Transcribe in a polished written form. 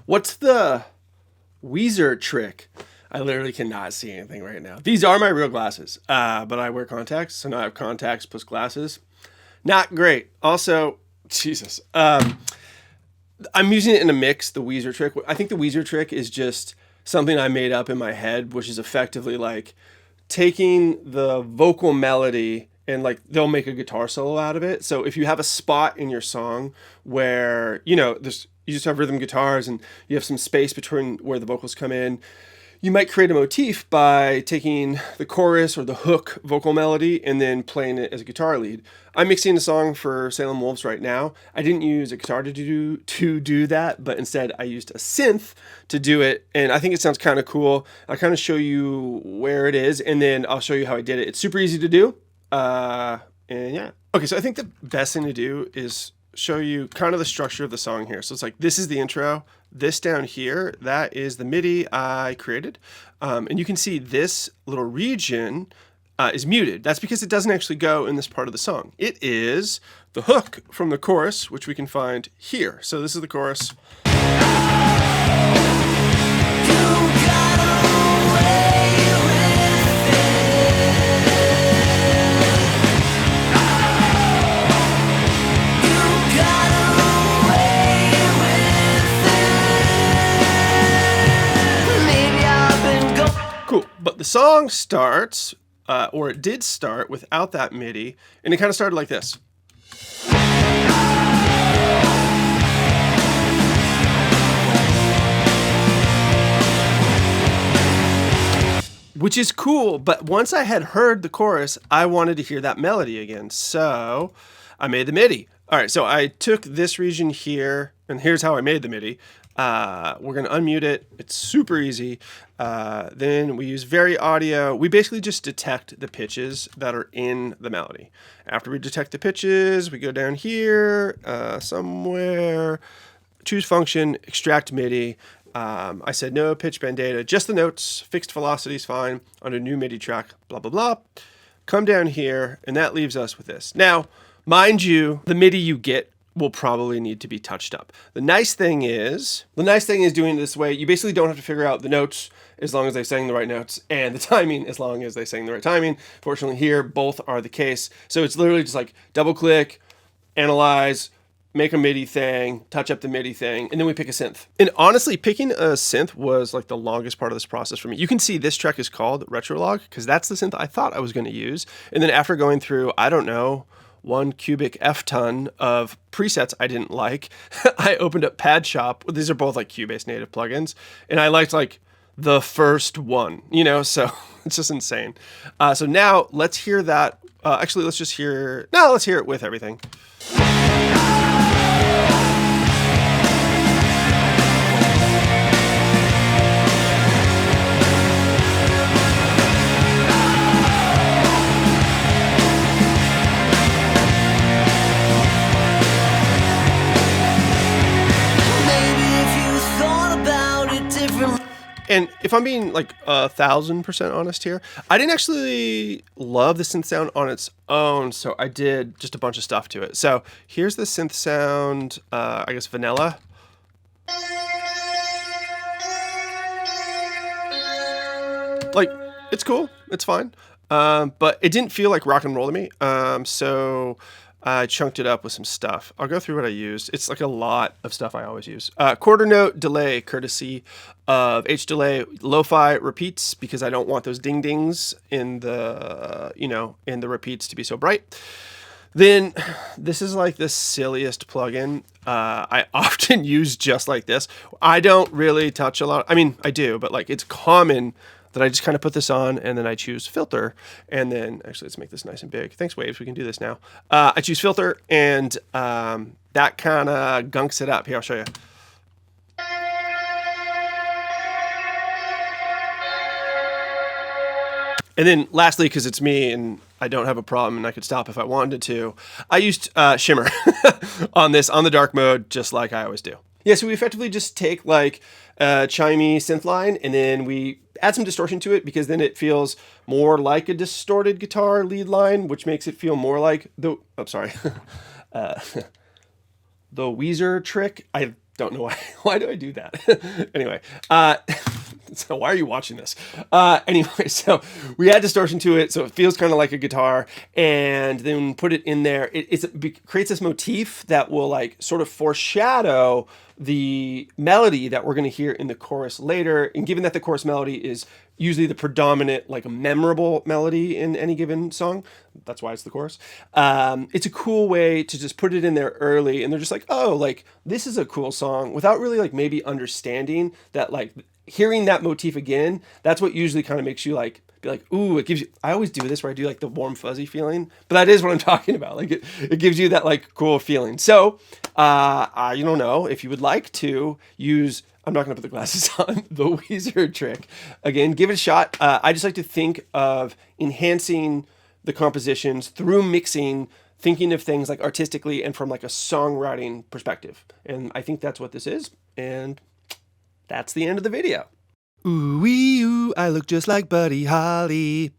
What's the Weezer Trick? I literally cannot see anything right now. These are my real glasses, but I wear contacts, so now I have contacts plus glasses. Not great. Also, Jesus. I'm using it in a mix, the Weezer Trick. I think the Weezer Trick is just something I made up in my head, which is effectively like taking the vocal melody and like they'll make a guitar solo out of it. So if you have a spot in your song where, there's you just have rhythm guitars and you have some space between where the vocals come in, you might create a motif by taking the chorus or the hook vocal melody and then playing it as a guitar lead. I'm mixing a song for Salem Wolves right now. I didn't use a guitar to do that, but instead I used a synth to do it, and I think it sounds kind of cool. I'll kind of show you where it is, and then I'll show you how I did it. It's super easy to do, and yeah. Okay, so I think the best thing to do is show you kind of the structure of the song here. So it's like, this is the intro, this down here, that is the MIDI I created. And you can see this little region is muted. That's because it doesn't actually go in this part of the song. It is the hook from the chorus, which we can find here. So this is the chorus. Cool, but the song starts, or it did start without that MIDI, and it kind of started like this. Which is cool, but once I had heard the chorus, I wanted to hear that melody again, so I made the MIDI. All right, so I took this region here, and here's how I made the MIDI. We're going to unmute it. It's super easy. Then we use Very Audio. We basically just detect the pitches that are in the melody. After we detect the pitches, we go down here, somewhere, choose function, extract MIDI. I said no pitch bend data, just the notes, fixed velocity is fine, on a new MIDI track, blah, blah, blah. Come down here, and that leaves us with this. Now, mind you, the MIDI you get will probably need to be touched up. The nice thing is doing it this way, you basically don't have to figure out the notes as long as they sang the right notes, and the timing as long as they sang the right timing. Fortunately here, both are the case. So it's literally just like double click, analyze, make a MIDI thing, touch up the MIDI thing, and then we pick a synth. And honestly, picking a synth was like the longest part of this process for me. You can see this track is called Retrolog because that's the synth I thought I was going to use. And then after going through, I don't know, 1 cubic F-ton of presets I didn't like, I opened up Pad Shop. These are both like Cubase native plugins, and I liked like the first one, so it's just insane. So now let's hear that. Actually, let's hear it with everything. And if I'm being like 1,000% honest here, I didn't actually love the synth sound on its own, so I did just a bunch of stuff to it. So here's the synth sound, I guess vanilla. Like, it's cool, it's fine, but it didn't feel like rock and roll to me, so I chunked it up with some stuff. I'll go through what I used. It's like a lot of stuff I always use. Quarter note delay, courtesy of H-Delay. Lo-fi repeats, because I don't want those ding-dings in the, in the repeats to be so bright. Then this is like the silliest plugin I often use just like this. I don't really touch a lot. I mean, I do, but like it's common that I just kind of put this on and then I choose filter, and then actually let's make this nice and big. Thanks Waves, we can do this now. I choose filter, and that kind of gunks it up. Here, I'll show you. And then lastly, because it's me and I don't have a problem and I could stop if I wanted to, I used shimmer on the dark mode, just like I always do. Yeah, so we effectively just take like a chimey synth line and then we add some distortion to it, because then it feels more like a distorted guitar lead line, which makes it feel more like the, the Weezer Trick. I Don't know why. Why do I do that? Anyway, so why are you watching this? Anyway, so we add distortion to it, so it feels kind of like a guitar, and then put it in there. It creates this motif that will like sort of foreshadow the melody that we're going to hear in the chorus later. And given that the chorus melody is usually the predominant, like a memorable melody in any given song, that's why it's the chorus. It's a cool way to just put it in there early, and they're just like, oh, like this is a cool song, without really like maybe understanding that, like hearing that motif again, that's what usually kind of makes you like be like, ooh, it gives you, I always do this where I do like the warm fuzzy feeling, but that is what I'm talking about. Like it gives you that like cool feeling. So I don't know if you would like to use, I'm not going to put the glasses on, the Weezer Trick. Again, give it a shot. I just like to think of enhancing the compositions through mixing, thinking of things like artistically and from like a songwriting perspective. And I think that's what this is. And that's the end of the video. Ooh, wee, ooh, I look just like Buddy Holly.